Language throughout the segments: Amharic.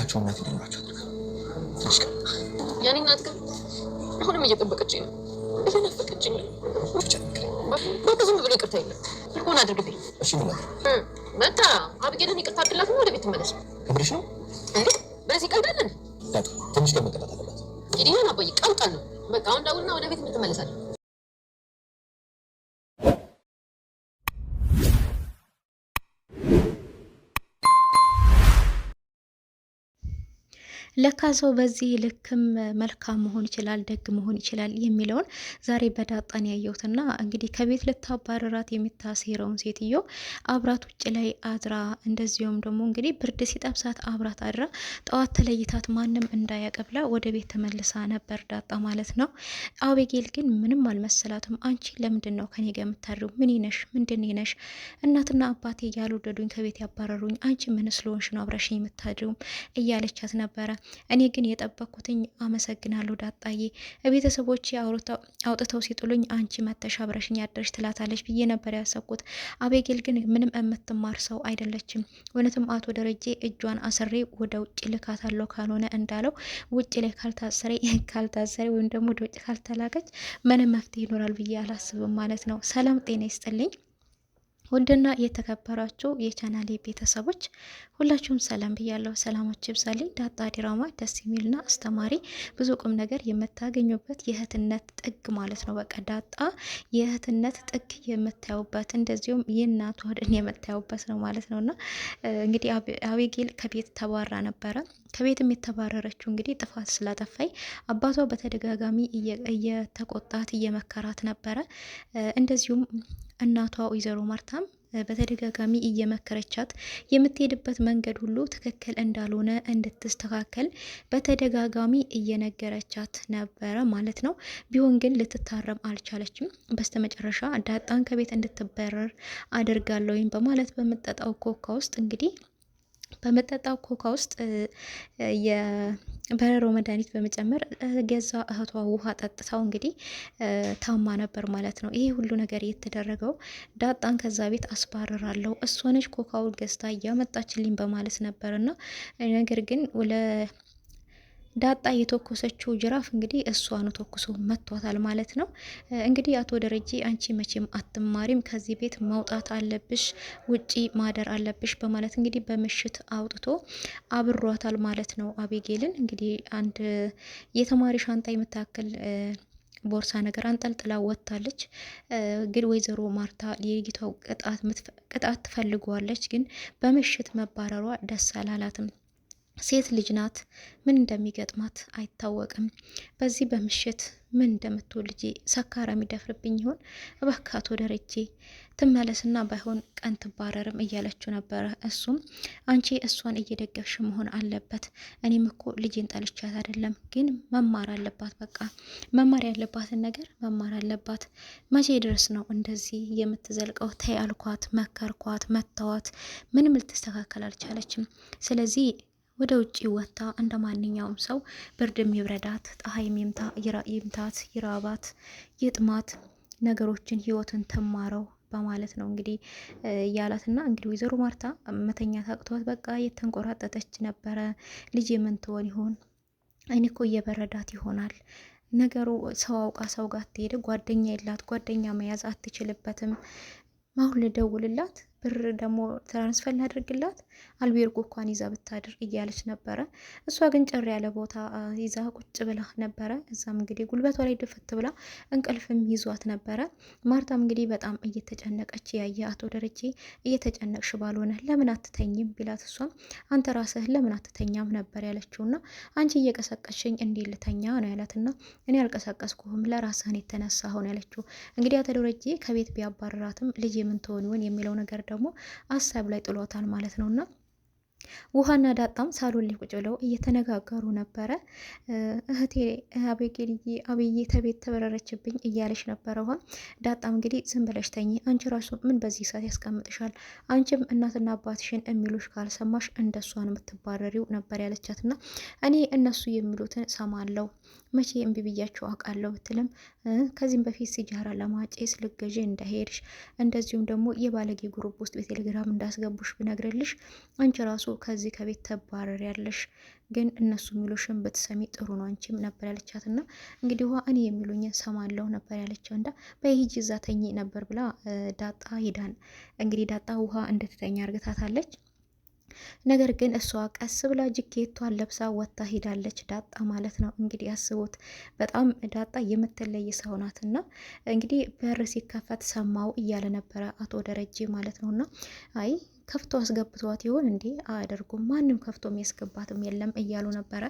እሳቸው እናት ሊኖራቸው ትንሽ ቀን ያኔ እናት ግን አሁንም እየጠበቀችኝ ነው፣ እየናፈቀችኝ ነው። በቃ ዝም ብሎ ይቅርታ የለም ሆን አድርግልኝ። እሺ ምን መጣ አብጌልን ይቅርታ አድርግላት ነው ወደ ቤት ትመለስ። ክብርሽ ነው እንዴ? በዚህ ቀልዳለን። ትንሽ ቀን መቀጣት አለባት። እንግዲህ ይህን አባዬ ቀልጣል ነው። በቃ አሁን ደውልና ወደ ቤት ትመለሳለህ። ለካ ሰው በዚህ ልክም መልካም መሆን ይችላል፣ ደግ መሆን ይችላል የሚለውን ዛሬ በዳጣን ያየሁትና እንግዲህ ከቤት ልታባረራት የምታሴረውን ሴትዮ አብራት ውጭ ላይ አድራ እንደዚሁም ደግሞ እንግዲህ ብርድ ሲጠብሳት አብራት አድራ ጠዋት ተለይታት ማንም እንዳያቀብላ ወደ ቤት ተመልሳ ነበር ዳጣ ማለት ነው። አቤጌል ግን ምንም አልመሰላትም። አንቺ ለምንድን ነው ከኔ ጋር የምታድሪው? ምን ነሽ? ምንድን ነሽ? እናትና አባቴ ያልወደዱኝ ከቤት ያባረሩኝ፣ አንቺ ምን ስለሆንሽ ነው አብረሽኝ የምታድሪው? እያለቻት ነበረ። እኔ ግን የጠበኩትኝ አመሰግናለሁ ዳጣዬ፣ ቤተሰቦች አውጥተው ሲጥሉኝ አንቺ መተሽ አብረሽኝ ያደርሽ ትላታለች ብዬ ነበር ያሰብኩት። አቤጌል ግን ምንም የምትማር ሰው አይደለችም። እውነትም አቶ ደረጀ እጇን አስሬ ወደ ውጭ ልካታለሁ፣ ካልሆነ እንዳለው ውጭ ላይ ካልታሰረ ወይም ደግሞ ወደ ውጭ ካልተላከች ምንም መፍትሄ ይኖራል ብዬ አላስብም ማለት ነው። ሰላም ጤና ይስጥልኝ ውድና የተከበራችሁ የቻናሌ ቤተሰቦች ሁላችሁም ሰላም ብያለሁ። ሰላማችሁ ይብዛልኝ። ዳጣ ድራማ ደስ የሚልና አስተማሪ ብዙ ቁም ነገር የምታገኙበት የእህትነት ጥግ ማለት ነው። በቃ ዳጣ የእህትነት ጥግ የምታዩበት እንደዚሁም የእናቷ ወደን የምታዩበት ነው ማለት ነውና እንግዲህ አቤጌል ከቤት ተባራ ነበረ። ከቤትም የተባረረችው እንግዲህ ጥፋት ስላጠፋይ አባቷ በተደጋጋሚ እየተቆጣት እየመከራት ነበረ። እንደዚሁም እናቷ ወይዘሮ ማርታም በተደጋጋሚ እየመከረቻት የምትሄድበት መንገድ ሁሉ ትክክል እንዳልሆነ እንድትስተካከል በተደጋጋሚ እየነገረቻት ነበረ ማለት ነው። ቢሆን ግን ልትታረም አልቻለችም። በስተመጨረሻ ዳጣን ከቤት እንድትበረር አድርጋለሁኝ በማለት በምጠጣው ኮካ ውስጥ እንግዲህ በመጠጣው ኮካ ውስጥ የበረሮ መድኃኒት በመጨመር ገዛ እህቷ ውሃ ጠጥታው እንግዲህ ታማ ነበር ማለት ነው። ይሄ ሁሉ ነገር የተደረገው ዳጣን ከዛ ቤት አስባረራለሁ እሷ ነች ኮካውን ገዝታ እያመጣችልኝ በማለት ነበርና ነገር ግን ዳጣ የተኮሰችው ጅራፍ እንግዲህ እሷኑ ተኩሶ መቷታል ማለት ነው። እንግዲህ አቶ ደረጀ አንቺ መቼም አትማሪም፣ ከዚህ ቤት መውጣት አለብሽ፣ ውጪ ማደር አለብሽ በማለት እንግዲህ በምሽት አውጥቶ አብሯታል ማለት ነው። አቤጌልን እንግዲህ አንድ የተማሪ ሻንጣ የምታክል ቦርሳ ነገር አንጠልጥላ ወጥታለች። ግን ወይዘሮ ማርታ የልጅቷ ቅጣት ትፈልገዋለች፣ ግን በምሽት መባረሯ ደስ አላላትም። ሴት ልጅ ናት፣ ምን እንደሚገጥማት አይታወቅም። በዚህ በምሽት ምን እንደምትወልጂ ሰካራ የሚደፍርብኝ ይሆን? እባክህ አቶ ደረጀ ትመለስና ባይሆን ቀን ትባረርም እያለችው ነበረ። እሱም አንቺ እሷን እየደገፍሽ መሆን አለበት። እኔም እኮ ልጄን ጠልቻት አይደለም፣ ግን መማር አለባት። በቃ መማር ያለባትን ነገር መማር አለባት። መቼ ድረስ ነው እንደዚህ የምትዘልቀው? ተይ አልኳት፣ መከርኳት፣ መተዋት፣ ምንም ልትስተካከል አልቻለችም። ስለዚህ ወደ ውጭ ወጥታ እንደ ማንኛውም ሰው ብርድም ይብረዳት፣ ፀሐይም ይምታት፣ ይራባት፣ ይጥማት፣ ነገሮችን ህይወትን ትማረው በማለት ነው እንግዲህ ያላትና እንግዲህ ወይዘሮ ማርታ መተኛት አቅቷት በቃ የተንቆራጠጠች ነበረ። ልጅ ምን ትሆን ይሆን? አይኔ እኮ እየበረዳት ይሆናል ነገሩ። ሰው አውቃ ሰው ጋር ትሄድ፣ ጓደኛ የላት፣ ጓደኛ መያዝ አትችልበትም። አሁን ልደውልላት፣ ብር ደግሞ ትራንስፈር ላድርግላት፣ አልቤርጎ እንኳን ይዛ ብታድር እያለች ነበረ። እሷ ግን ጭር ያለ ቦታ ይዛ ቁጭ ብላ ነበረ። እዛም እንግዲህ ጉልበቷ ላይ ድፍት ብላ እንቅልፍም ይዟት ነበረ። ማርታም እንግዲህ በጣም እየተጨነቀች ያየ አቶ ደረጀ እየተጨነቅሽ ባልሆነ ለምን አትተኝም ቢላት፣ እሷም አንተ ራስህ ለምን አትተኛም ነበር ያለችውና አንቺ እየቀሰቀሽኝ እንዴ ልተኛ ነው ያላትና እኔ አልቀሰቀስኩህም ለራስህን የተነሳ ሆነ ያለችው። እንግዲህ አቶ ደረጀ ከቤት ቢያባረራትም ልጅ ምን ትሆን ይሆን የሚለው ነገር ደግሞ ሀሳብ ላይ ጥሎታል ማለት ነውና ውሃና ዳጣም ሳሎን ላይ ቁጭ ብለው እየተነጋገሩ ነበረ። እህቴ አቤጌልዬ አብዬ ተቤት ተበረረችብኝ እያለች ነበረ። ውሃ ዳጣም እንግዲህ ዝም ብለሽ ተኝ፣ አንቺ ራሱ ምን በዚህ ሰዓት ያስቀምጥሻል? አንቺም እናትና አባትሽን የሚሉሽ ካልሰማሽ እንደሷ ነው የምትባረሪው ነበር ያለቻትና እኔ እነሱ የሚሉትን ሰማለው፣ መቼ እምቢ ብያቸው አውቃለሁ ብትልም ከዚህም በፊት ሲጃራ ለማጨስ ልገዢ እንደሄድሽ እንደዚሁም ደግሞ የባለጌ ግሩፕ ውስጥ በቴሌግራም እንዳስገቡሽ ብነግርልሽ አንቺ ራሱ ከዚህ ከቤት ተባረር ያለሽ ግን እነሱ የሚሉሽን ብትሰሚ ጥሩ ነው አንቺም ነበር ያለቻት። እና እንግዲህ ውሃ እኔ የሚሉኝን ሰማለሁ ነበር ያለችው። እንዳ በሂጂ እዛ ተኝ ነበር ብላ ዳጣ ሂዳን እንግዲህ ዳጣ ውሃ እንድትተኛ አርግታታለች። ነገር ግን እሷ ቀስ ብላ ጅኬቷን ለብሳ ወጥታ ሄዳለች። ዳጣ ማለት ነው እንግዲህ ያስቡት። በጣም ዳጣ የምትለይ ሰው ናትና እንግዲህ በር ሲከፈት ሰማው እያለ ነበረ አቶ ደረጀ ማለት ነውና አይ ከፍቶ አስገብቷት ይሆን እንዴ? አያደርጉም፣ ማንም ከፍቶ የሚያስገባትም የለም እያሉ ነበረ።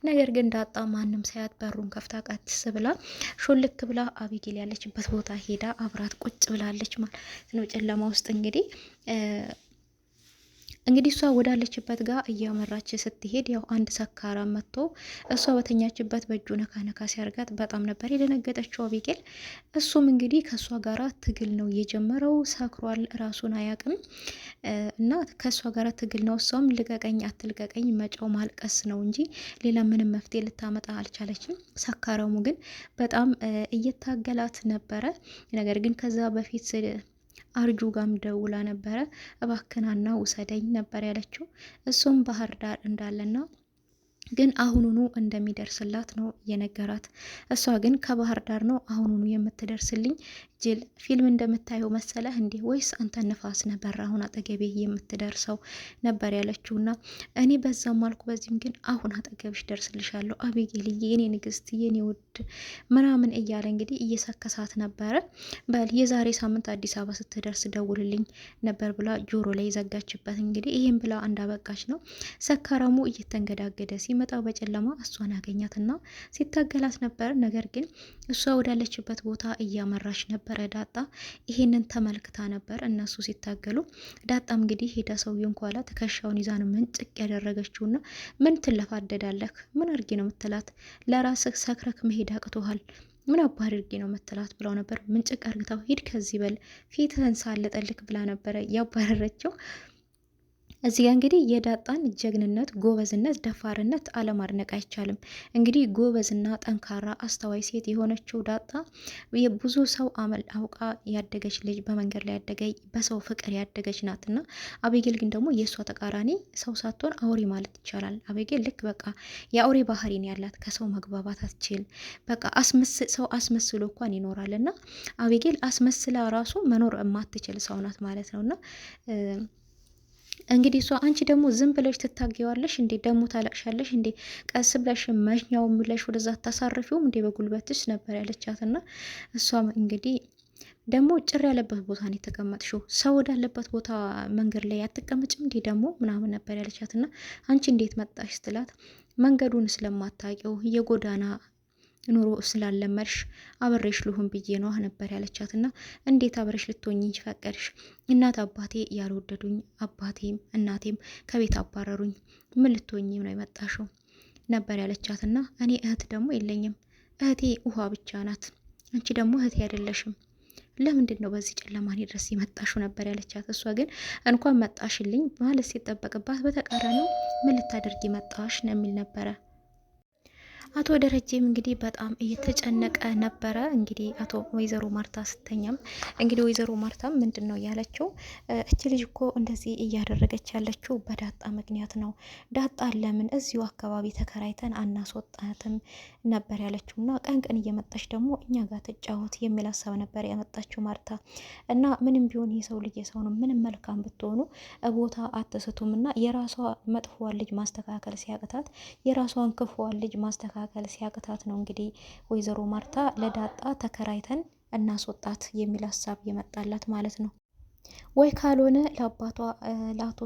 ነገር ግን ዳጣ ማንም ሳያት በሩን ከፍታ ቀስ ብላ ሾልክ ብላ አቢጌል ያለችበት ቦታ ሄዳ አብራት ቁጭ ብላለች ማለት ነው። ጨለማ ውስጥ እንግዲህ እሷ ወዳለችበት ጋር እያመራች ስትሄድ ያው አንድ ሰካራ መጥቶ እሷ በተኛችበት በእጁ ነካ ነካ ሲያርጋት በጣም ነበር የደነገጠችው አቢጌል። እሱም እንግዲህ ከእሷ ጋራ ትግል ነው የጀመረው። ሰክሯል፣ ራሱን አያቅም እና ከእሷ ጋራ ትግል ነው። እሷም ልቀቀኝ አትልቀቀኝ መጫው ማልቀስ ነው እንጂ ሌላ ምንም መፍትሄ ልታመጣ አልቻለችም። ሰካራሙ ግን በጣም እየታገላት ነበረ። ነገር ግን ከዛ በፊት አርጁ ጋም ደውላ ነበረ። እባክናና ውሰደኝ ነበር ያለችው። እሱም ባህር ዳር እንዳለና ግን አሁኑኑ እንደሚደርስላት ነው የነገራት። እሷ ግን ከባህር ዳር ነው አሁኑኑ የምትደርስልኝ ጅል፣ ፊልም እንደምታየው መሰለህ እንዴ? ወይስ አንተ ንፋስ ነበር አሁን አጠገቤ የምትደርሰው ነበር ያለችውና እኔ በዛም አልኩ በዚህም ግን አሁን አጠገብሽ ደርስልሻለሁ አቢጌልዬ፣ የኔ ንግስት፣ የኔ ውድ ምናምን እያለ እንግዲህ እየሰከሳት ነበረ። በል የዛሬ ሳምንት አዲስ አበባ ስትደርስ ደውልልኝ ነበር ብላ ጆሮ ላይ ዘጋችበት። እንግዲህ ይህም ብላ እንዳበቃች ነው ሰካራሙ እየተንገዳገደ ሲመጣ በጨለማ እሷን ያገኛትና ሲታገላት ነበር። ነገር ግን እሷ ወዳለችበት ቦታ እያመራች ነበረ። ዳጣ ይሄንን ተመልክታ ነበር እነሱ ሲታገሉ። ዳጣም እንግዲህ ሄዳ ሰውየውን ኋላ ትከሻውን ይዛ ነው ምንጭቅ ያደረገችውና ምን ትለፋደዳለህ? ምን አርጊ ነው ምትላት? ለራስህ ሰክረክ መሄድ አቅቶሃል? ምን አባ አድርጌ ነው መተላት ብለው ነበር። ምንጭቅ አርግታው ሂድ ከዚህ በል ፊትህን ሳለጠልክ ብላ ነበረ ያባረረችው። እዚህ ጋር እንግዲህ የዳጣን ጀግንነት፣ ጎበዝነት፣ ደፋርነት አለማድነቅ አይቻልም። እንግዲህ ጎበዝና ጠንካራ አስተዋይ ሴት የሆነችው ዳጣ የብዙ ሰው አመል አውቃ ያደገች ልጅ፣ በመንገድ ላይ ያደገች በሰው ፍቅር ያደገች ናትና አቤጌል ግን ደግሞ የእሷ ተቃራኒ ሰው ሳትሆን አውሬ ማለት ይቻላል። አቤጌል ልክ በቃ የአውሬ ባህሪን ያላት፣ ከሰው መግባባት አትችል። በቃ ሰው አስመስሎ እንኳን ይኖራልና አቤጌል አስመስላ ራሱ መኖር የማትችል ሰው ናት ማለት ነውና እንግዲህ እሷ አንቺ ደግሞ ዝም ብለሽ ትታገዋለሽ እንዴ? ደግሞ ታለቅሻለሽ እንዴ? ቀስ ብለሽ መሽኛው ብለሽ ወደዛ ታሳርፊውም እንዴ በጉልበትሽ ነበር ያለቻትና እሷም እንግዲህ ደግሞ ጭር ያለበት ቦታ ነው የተቀመጥሽው፣ ሰው ወዳለበት ቦታ መንገድ ላይ አትቀመጭም እንዴ ደግሞ ምናምን ነበር ያለቻትና አንቺ እንዴት መጣሽ ስትላት መንገዱን ስለማታውቂው የጎዳና ኑሮ ስላለመድሽ አብሬሽ ልሁን ብዬ ነው ነበር ያለቻትና እንዴት አብሬሽ ልትሆኚ ፈቀድሽ? እናት አባቴ ያልወደዱኝ፣ አባቴም እናቴም ከቤት አባረሩኝ፣ ምን ልትሆኚ ነው የመጣሽው ነበር ያለቻትና እኔ እህት ደግሞ የለኝም፣ እህቴ ውሃ ብቻ ናት፣ አንቺ ደግሞ እህቴ አይደለሽም፣ ለምንድን ነው በዚህ ጨለማኔ ድረስ የመጣሽው ነበር ያለቻት። እሷ ግን እንኳን መጣሽልኝ ማለት ሲጠበቅባት በተቃራኒው ምን ልታደርጊ መጣሽ ነው የሚል ነበረ። አቶ ደረጀም እንግዲህ በጣም እየተጨነቀ ነበረ። እንግዲህ ወይዘሮ ማርታ ስተኛም እንግዲህ ወይዘሮ ማርታም ምንድን ነው ያለችው? እች ልጅ እኮ እንደዚህ እያደረገች ያለችው በዳጣ ምክንያት ነው። ዳጣ ለምን እዚሁ አካባቢ ተከራይተን አናስወጣትም ነበር ያለችው እና ቀን ቀን እየመጣች ደግሞ እኛ ጋር ትጫወት የሚል ሀሳብ ነበር ያመጣችው ማርታ። እና ምንም ቢሆን የሰው ልጅ የሰው ነው፣ ምንም መልካም ብትሆኑ ቦታ አትስቱም እና የራሷ መጥፎዋን ልጅ ማስተካከል ሲያቅታት የራሷን ክፉዋን ልጅ ማስተካከል ሲያቅታት ነው እንግዲህ ወይዘሮ ማርታ ለዳጣ ተከራይተን እናስወጣት የሚል ሀሳብ የመጣላት ማለት ነው። ወይ ካልሆነ ለአባቷ ለአቶ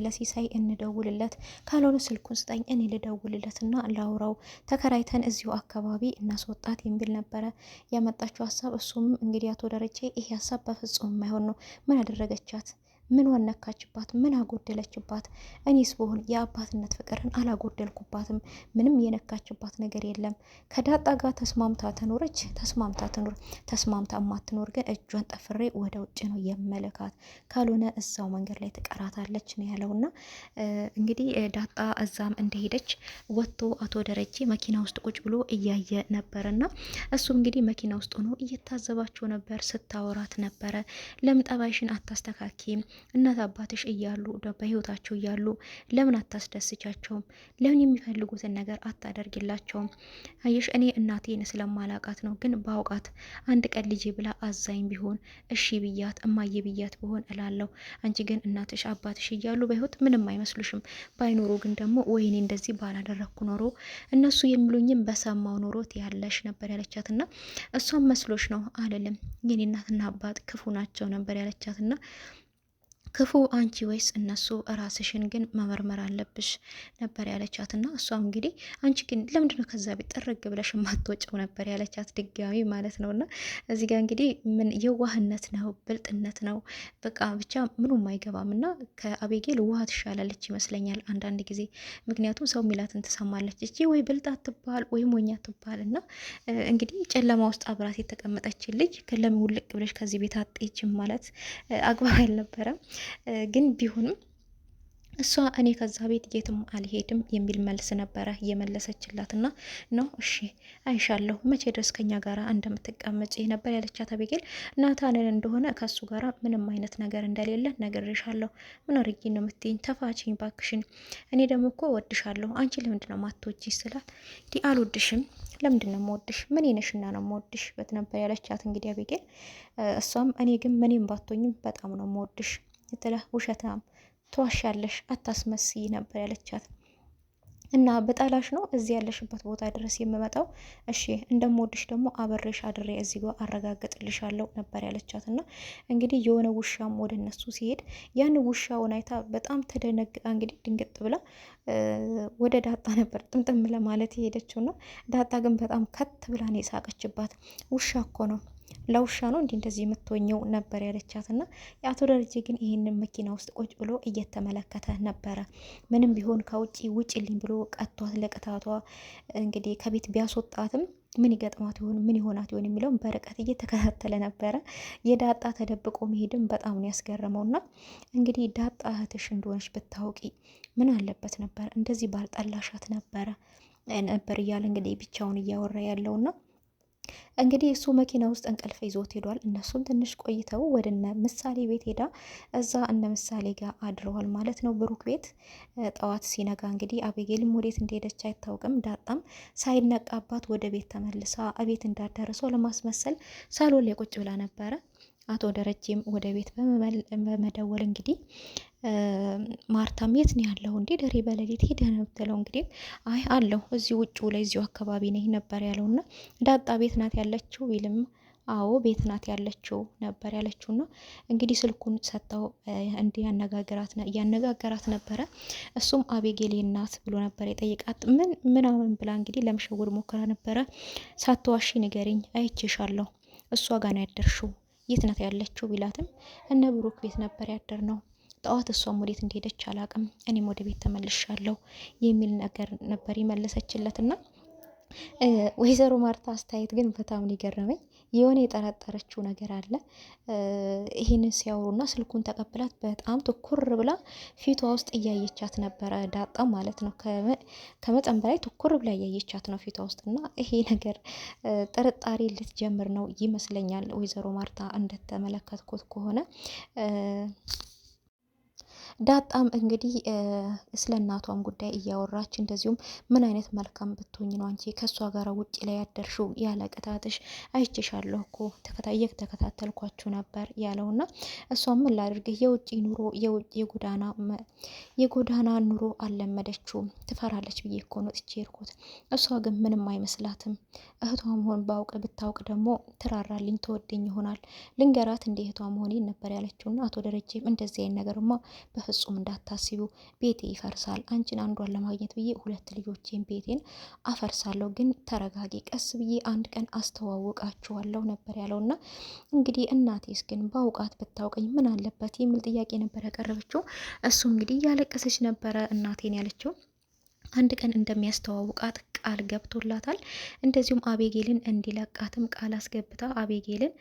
ለሲሳይ እንደውልለት፣ ካልሆነ ስልኩን ስጠኝ እኔ ልደውልለትና ላውራው፣ ተከራይተን እዚሁ አካባቢ እናስወጣት የሚል ነበረ ያመጣችው ሀሳብ። እሱም እንግዲህ አቶ ደረጀ ይሄ ሀሳብ በፍጹም የማይሆን ነው፣ ምን አደረገቻት? ምን ወነካችባት? ምን አጎደለችባት? እኔስ ብሆን የአባትነት ፍቅርን አላጎደልኩባትም። ምንም የነካችባት ነገር የለም። ከዳጣ ጋር ተስማምታ ተኖረች፣ ተስማምታ ትኖር። ተስማምታ ማትኖር ግን እጇን ጠፍሬ ወደ ውጭ ነው የመለካት፣ ካልሆነ እዛው መንገድ ላይ ትቀራታለች ነው ያለውና እንግዲህ ዳጣ እዛም እንደሄደች ወጥቶ አቶ ደረጀ መኪና ውስጥ ቁጭ ብሎ እያየ ነበርና እሱም እንግዲህ መኪና ውስጥ ሆኖ እየታዘባቸው ነበር። ስታወራት ነበረ። ለምን ጠባይሽን አታስተካኪም? እናት አባትሽ እያሉ በህይወታቸው እያሉ ለምን አታስደስቻቸውም? ለምን የሚፈልጉትን ነገር አታደርግላቸውም? አየሽ እኔ እናቴን ስለማላቃት ነው፣ ግን ባውቃት አንድ ቀን ልጄ ብላ አዛኝ ቢሆን እሺ ብያት እማዬ ብያት ብሆን እላለሁ። አንቺ ግን እናትሽ አባትሽ እያሉ በህይወት ምንም አይመስሉሽም። ባይኖሩ ግን ደግሞ ወይኔ እንደዚህ ባላደረግኩ ኖሮ እነሱ የሚሉኝም በሰማው ኖሮት ያለሽ ነበር ያለቻትና እሷም መስሎሽ ነው አልልም፣ የኔ እናትና አባት ክፉ ናቸው ነበር ያለቻትና ክፉ አንቺ ወይስ እነሱ? ራስሽን ግን መመርመር አለብሽ ነበር ያለቻት። እና እሷም እንግዲህ አንቺ ግን ለምንድነው ከዛ ቤት ጥርግ ብለሽ ማትወጪው ነበር ያለቻት ድጋሚ ማለት ነው። እና እዚህ ጋር እንግዲህ ምን የዋህነት ነው ብልጥነት ነው በቃ ብቻ ምኑም አይገባም። እና ከአቤጌል ውሃ ትሻላለች ይመስለኛል አንዳንድ ጊዜ፣ ምክንያቱም ሰው ሚላትን ትሰማለች። እቺ ወይ ብልጣ ትባል ወይ ሞኛ ትባል። እና እንግዲህ ጨለማ ውስጥ አብራት የተቀመጠችን ልጅ ለምን ውልቅ ብለሽ ከዚህ ቤት አትሄጂም ማለት አግባብ አልነበረም። ግን ቢሆንም እሷ እኔ ከዛ ቤት የትም አልሄድም የሚል መልስ ነበረ የመለሰችላት። እና ነው እሺ አይሻለሁ መቼ ድረስ ከኛ ጋራ እንደምትቀመጪ ነበር ያለቻት አቤጌል። ናታንን እንደሆነ ከሱ ጋራ ምንም አይነት ነገር እንደሌለ ነግሬሻለሁ። ምን አርጊ ነው የምትይኝ? ተፋችኝ ባክሽን። እኔ ደግሞ እኮ ወድሻለሁ። አንቺ ለምንድን ነው ማትወጂ ስላት ዲ አልወድሽም። ለምንድን ነው የምወድሽ? ምን ነሽና ነው የምወድሽ በት ነበር ያለቻት እንግዲህ አቤጌል። እሷም እኔ ግን ምንም ባትሆኝም በጣም ነው የምወድሽ የተለ ውሸታም ተዋሻለሽ፣ አታስመስይ ነበር ያለቻት። እና በጣላሽ ነው እዚህ ያለሽበት ቦታ ድረስ የምመጣው። እሺ እንደምወድሽ ደግሞ አበሬሽ አድሬ እዚህ ጋር አረጋግጥልሻለሁ ነበር ያለቻት። እና እንግዲህ የሆነ ውሻም ወደ እነሱ ሲሄድ ያን ውሻውን አይታ በጣም ተደነግጣ እንግዲህ ድንግጥ ብላ ወደ ዳጣ ነበር ጥምጥም ለማለት የሄደችው። ነው ዳጣ ግን በጣም ከት ብላ ነው የሳቀችባት። ውሻ እኮ ነው ለውሻ ነው እንዲህ እንደዚህ የምትወኘው ነበር ያለቻት። እና የአቶ ደረጀ ግን ይህንን መኪና ውስጥ ቁጭ ብሎ እየተመለከተ ነበረ። ምንም ቢሆን ከውጭ ውጭልኝ ብሎ ቀጥቷት ለቅጣቷ እንግዲህ ከቤት ቢያስወጣትም ምን ይገጥማት ይሆን ምን ይሆናት ይሆን የሚለውን በርቀት እየተከታተለ ነበረ። የዳጣ ተደብቆ መሄድም በጣም ነው ያስገረመውና እንግዲህ ዳጣ እህትሽ እንደሆነች ብታውቂ ምን አለበት ነበር እንደዚህ ባልጠላሻት ነበር እያለ እንግዲህ ብቻውን እያወራ ያለውና እንግዲህ እሱ መኪና ውስጥ እንቅልፍ ይዞት ሄዷል። እነሱም ትንሽ ቆይተው ወደ እነ ምሳሌ ቤት ሄዳ እዛ እነ ምሳሌ ጋር አድረዋል ማለት ነው ብሩክ ቤት። ጠዋት ሲነጋ እንግዲህ አቤጌልም ወዴት እንደሄደች አይታወቅም። ዳጣም ሳይነቃባት ወደ ቤት ተመልሳ ቤት እንዳደረሰው ለማስመሰል ሳሎን ላይ ቁጭ ብላ ነበረ። አቶ ደረጀም ወደ ቤት በመደወል እንግዲህ ማርታም የት ነው ያለው እንዴ ደሬ በሌሊት ሄደ ነው ብትለው እንግዲህ አይ አለሁ እዚህ ውጭ ላይ እዚሁ አካባቢ ነኝ ነበር ያለውና ዳጣ ቤት ናት ያለችው ይልም አዎ ቤት ናት ያለችው ነበር ያለችውና እንግዲህ ስልኩን ሰጥተው ያነጋገራት ነበረ። እሱም አቤጌል ናት ብሎ ነበር የጠየቃት። ምናምን ብላ እንግዲህ ለመሸወድ ሞክራ ነበረ። ሳትዋሺ ንገሪኝ አይቼሻለሁ እሷ ጋር ነው ያደርሽው የት ናት ያለችው ቢላትም እነ ብሩክ ቤት ነበር ያደር ነው ጠዋት እሷም ወዴት እንደሄደች አላቅም እኔም ወደ ቤት ተመልሻለሁ የሚል ነገር ነበር የመለሰችለትና ወይዘሮ ማርታ አስተያየት ግን በጣም ነው የገረመኝ። የሆነ የጠረጠረችው ነገር አለ። ይሄንን ሲያወሩና ስልኩን ተቀብላት በጣም ትኩር ብላ ፊቷ ውስጥ እያየቻት ነበረ ዳጣ ማለት ነው። ከመጠን በላይ ትኩር ብላ እያየቻት ነው ፊቷ ውስጥና ይሄ ነገር ጥርጣሬ ልትጀምር ነው ይመስለኛል። ወይዘሮ ማርታ እንደተመለከትኩት ከሆነ ዳጣም እንግዲህ ስለ እናቷም ጉዳይ እያወራች እንደዚሁም ምን አይነት መልካም ብትሆኝ ነው አንቺ ከሷ ጋር ውጪ ላይ ያደርሽው ያለ ቅጣትሽ አይቼሻለሁ እኮ ተከታተልኳችሁ ነበር ያለውና እሷም ምን ላድርግ የውጪ ኑሮ የጎዳና ኑሮ አልለመደችውም ትፈራለች ብዬ እኮ ነው ጥቼ ሄድኩት። እሷ ግን ምንም አይመስላትም። እህቷ መሆን ብታውቅ ደግሞ ትራራልኝ ተወደኝ ይሆናል ልንገራት እንደ እህቷ መሆኔን ነበር ያለችውና አቶ ደረጀም እንደዚህ አይነት ነገርማ በፍጹም እንዳታስቡ ቤቴ ይፈርሳል። አንቺን አንዷን ለማግኘት ብዬ 2 ልጆቼን ቤቴን አፈርሳለሁ። ግን ተረጋጊ፣ ቀስ ብዬ አንድ ቀን አስተዋውቃችኋለሁ ነበር ያለውና እንግዲህ እናቴስ ግን ባውቃት ብታውቀኝ ምን አለበት የሚል ጥያቄ ነበር ያቀረበችው። እሱ እንግዲህ ያለቀሰች ነበረ እናቴን ያለችው። አንድ ቀን እንደሚያስተዋውቃት ቃል ገብቶላታል። እንደዚሁም አቤጌልን እንዲለቃትም ቃል አስገብታ አቤጌልን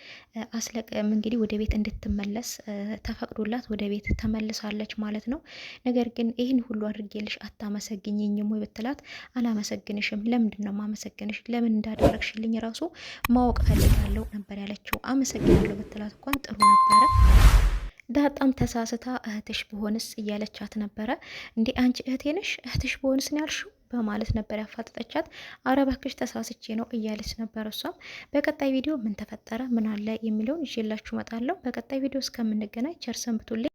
እንግዲህ ወደ ቤት እንድትመለስ ተፈቅዶላት ወደ ቤት ተመልሳለች ማለት ነው። ነገር ግን ይህን ሁሉ አድርጌልሽ አታመሰግኝኝም ወይ ብትላት አላመሰግንሽም። ለምንድን ነው ማመሰግንሽ? ለምን እንዳደረግሽልኝ ራሱ ማወቅ ፈልጋለሁ ነበር ያለችው። አመሰግናለሁ ብትላት እንኳን ጥሩ ነበረ። ዳጣም ተሳስታ እህትሽ በሆንስ እያለቻት ነበረ። እንዴ አንቺ እህቴ ነሽ እህትሽ በሆንስ ነው ያልሽው በማለት ነበር ያፋጠጠቻት። አረ እባክሽ ተሳስቼ ነው እያለች ነበር እሷም። በቀጣይ ቪዲዮ ምን ተፈጠረ ምን አለ የሚለውን ይዤላችሁ እመጣለሁ። በቀጣይ ቪዲዮ እስከምንገናኝ ቸር ሰንብቱልኝ።